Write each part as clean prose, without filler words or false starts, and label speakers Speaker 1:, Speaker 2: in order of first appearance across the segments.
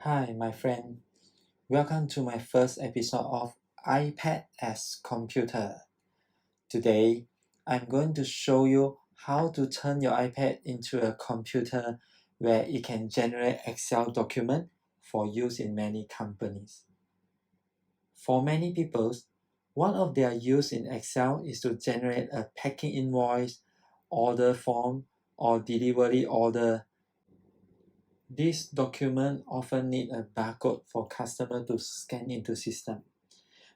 Speaker 1: Hi, my friend. Welcome to my first episode of iPad as Computer. Today, I'm going to show you how to turn your iPad into a computer where it can generate Excel document for use in many companies. For many people, one of their use in Excel is to generate a packing invoice, order form, or delivery order. This document often need a barcode for customer to scan into system.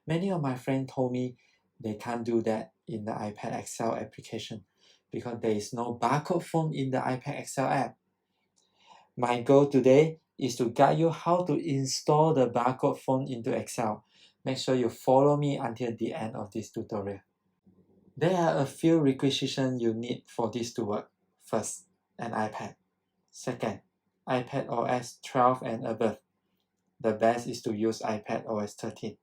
Speaker 1: Many of my friends told me they can't do that in the iPad Excel application because there is no barcode font in the iPad Excel app. My goal today is to guide you how to install the barcode font into Excel. Make sure you follow me until the end of this tutorial. There are a few requisitions you need for this to work. First, an iPad. Second, iPad OS 12 and above. The best is to use iPad OS 13.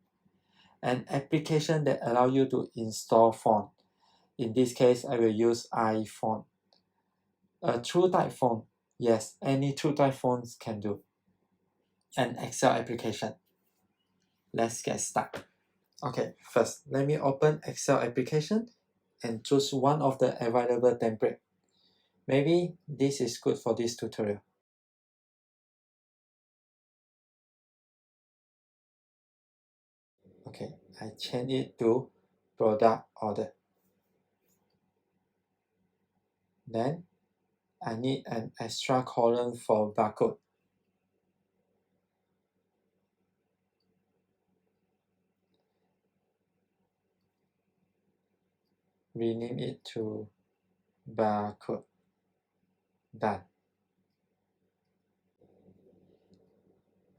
Speaker 1: An application that allows you to install font. In this case, I will use iFont. A TrueType font. Yes, any TrueType fonts can do. An Excel application. Let's get started. Okay, first, let me open Excel application and choose one of the available template. Maybe this is good for this tutorial. Okay, I change it to product order. Then I need an extra column for barcode. Rename it to barcode. Done.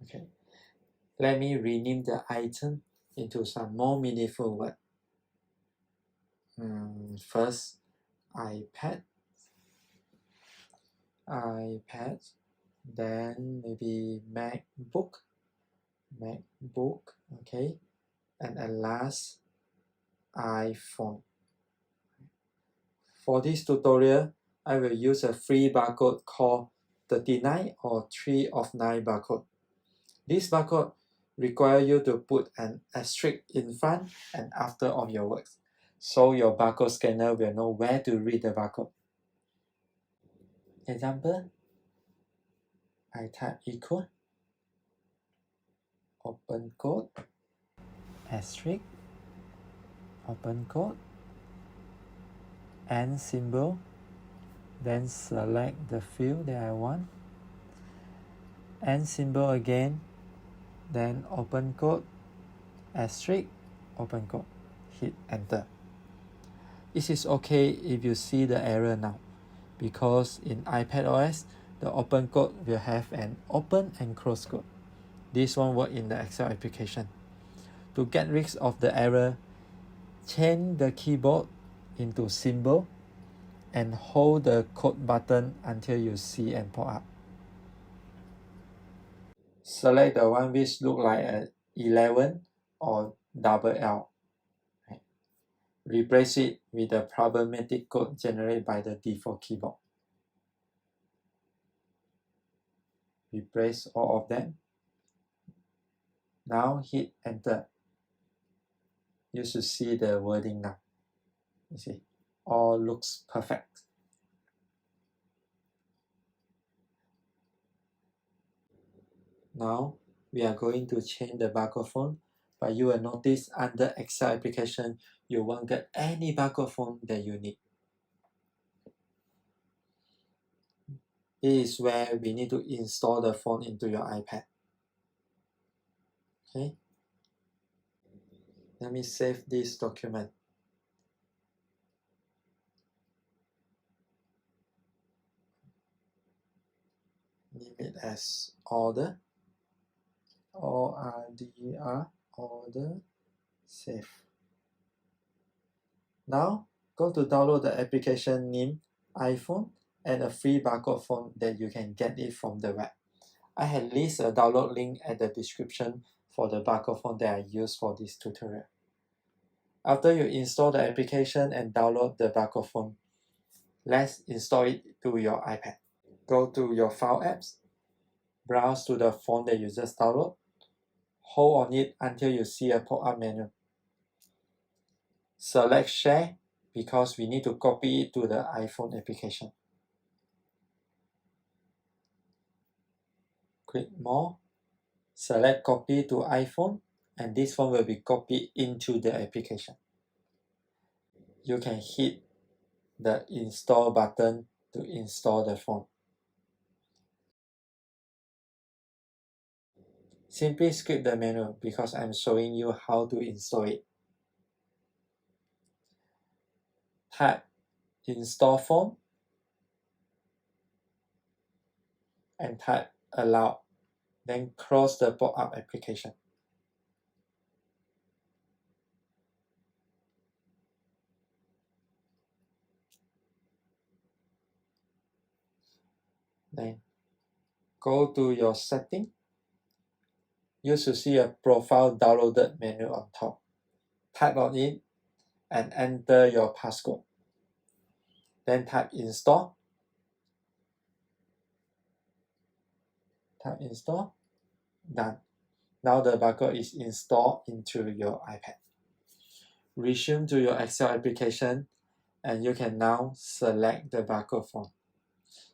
Speaker 1: Okay. Let me rename the item into some more meaningful word. First, iPad. Then maybe MacBook. Okay. And at last, iPhone. For this tutorial, I will use a free barcode called 39 or 3 of 9 barcode. This barcode requires you to put an asterisk in front and after of your words, so your barcode scanner will know where to read the barcode. Example, I type equal, open code, asterisk, open code, and symbol, then select the field that I want, and symbol again, then open code, asterisk, open code, hit enter. It is okay if you see the error now, because in iPad OS, the open code will have an open and close code. This one works in the Excel application. To get rid of the error, change the keyboard into symbol and hold the code button until you see and pop up. Select the one which look like an 11 or double L. Replace it with the problematic code generated by the default keyboard. Replace all of them. Now hit enter. You should see the wording now. You see, all looks perfect. Now we are going to change the barcode font, but you will notice under Excel application, you won't get any barcode font that you need. This is where we need to install the font into your iPad. Okay, let me save this document. Name it as order, ORDR, order, save. Now go to download the application named iPhone and a free barcode font that you can get it from the web. I have listed a download link at the description for the barcode font that I use for this tutorial. After you install the application and download the barcode font, let's install it to your iPad. Go to your File apps, Browse to the font that you just downloaded. Hold on it until you see a pop-up menu. Select Share because we need to copy it to the iPhone application. Click More. Select Copy to iPhone, and this one will be copied into the application. You can hit the Install button to install the font. Simply skip the menu because I'm showing you how to install it. Type Install Font and type Allow. Then close the pop-up application. Then go to your setting. You should see a Profile Downloaded menu on top. Type on it and enter your passcode. Then type Install. Type Install. Done. Now the barcode is installed into your iPad. Resume to your Excel application and you can now select the barcode font.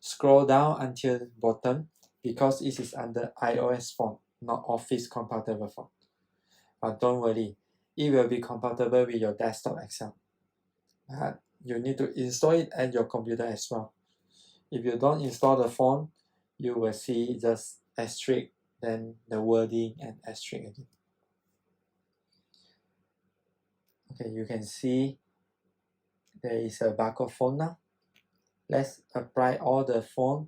Speaker 1: Scroll down until bottom because it is under iOS font, not Office compatible font. But don't worry, it will be compatible with your desktop Excel. But you need to install it at your computer as well. If you don't install the font, you will see just asterisk, then the wording and asterisk again. Okay, you can see there is a barcode font now. Let's apply all the font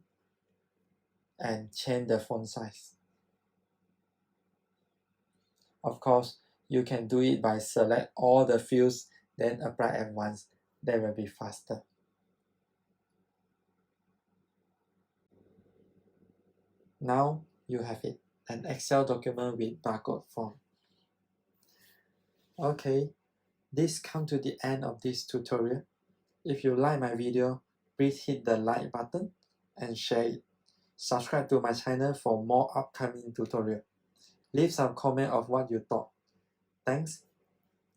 Speaker 1: and change the font size. Of course, you can do it by select all the fields, then apply at once. That will be faster. Now you have it, an Excel document with barcode font. Okay, this comes to the end of this tutorial. If you like my video, please hit the like button and share it. Subscribe to my channel for more upcoming tutorials. Leave some comment of what you thought. Thanks.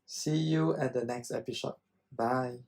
Speaker 1: See you at the next episode. Bye.